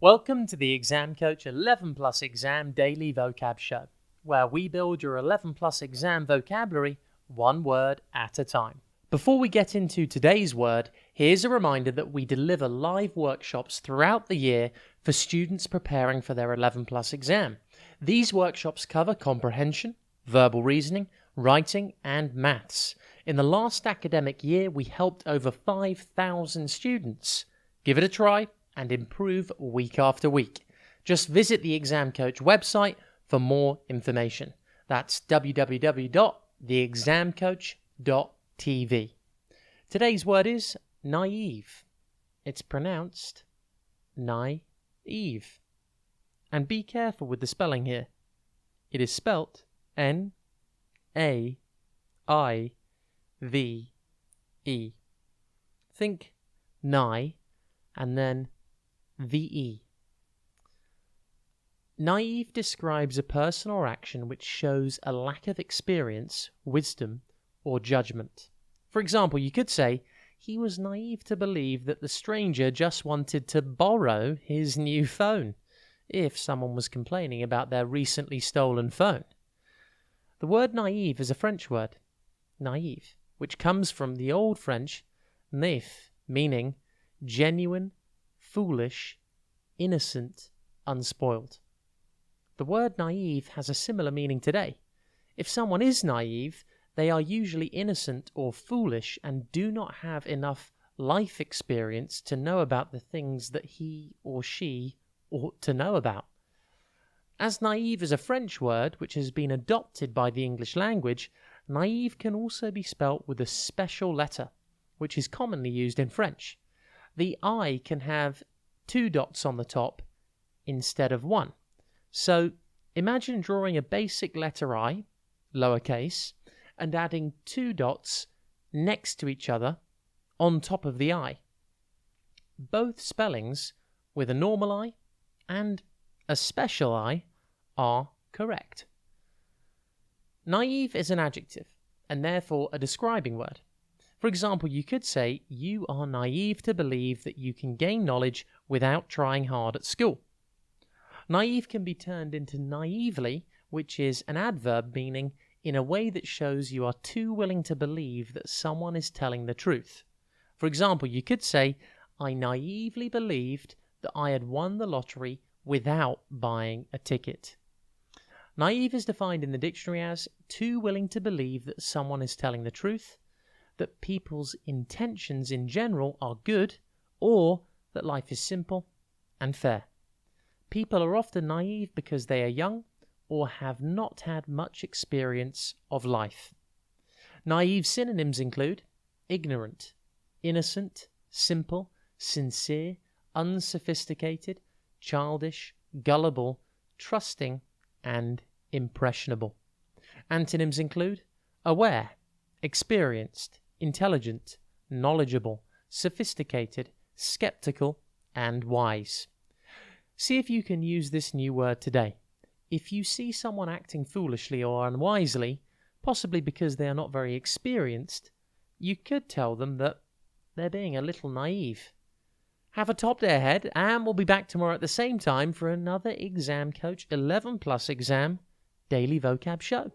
Welcome to the Exam Coach 11 Plus Exam Daily Vocab Show, where we build your 11 Plus exam vocabulary one word at a time. Before we get into today's word, here's a reminder that we deliver live workshops throughout the year for students preparing for their 11 Plus exam. These workshops cover comprehension, verbal reasoning, writing, and maths. In the last academic year, we helped over 5,000 students. Give it a try and improve week after week. Just visit the Exam Coach website for more information. That's www.theexamcoach.tv. Today's word is naive. It's pronounced naive. And be careful with the spelling here. It is spelt N-A-I-V-E. Think nigh and then V-E. Naive describes a person or action which shows a lack of experience, wisdom, or judgment. For example, you could say, he was naive to believe that the stranger just wanted to borrow his new phone, if someone was complaining about their recently stolen phone. The word naive is a French word, naïve, which comes from the Old French naïf, meaning genuine, foolish, innocent, unspoiled. The word naive has a similar meaning today. If someone is naive, they are usually innocent or foolish and do not have enough life experience to know about the things that he or she ought to know about. As naive is a French word which has been adopted by the English language, naive can also be spelt with a special letter, which is commonly used in French. The I can have 2 dots on the top instead of 1. So imagine drawing a basic letter I, lowercase, and adding 2 dots next to each other on top of the I. Both spellings, with a normal I and a special I, are correct. Naive is an adjective, and therefore a describing word. For example, you could say, you are naive to believe that you can gain knowledge without trying hard at school. Naive can be turned into naively, which is an adverb meaning in a way that shows you are too willing to believe that someone is telling the truth. For example, you could say, I naively believed that I had won the lottery without buying a ticket. Naive is defined in the dictionary as too willing to believe that someone is telling the truth, that people's intentions in general are good, or that life is simple and fair. People are often naive because they are young or have not had much experience of life. Naive synonyms include ignorant, innocent, simple, sincere, unsophisticated, childish, gullible, trusting, and impressionable. Antonyms include aware, experienced, intelligent, knowledgeable, sophisticated, skeptical, and wise. See if you can use this new word today. If you see someone acting foolishly or unwisely, possibly because they are not very experienced, you could tell them that they're being a little naive. Have a top day ahead, and we'll be back tomorrow at the same time for another Exam Coach 11 Plus Exam Daily Vocab Show.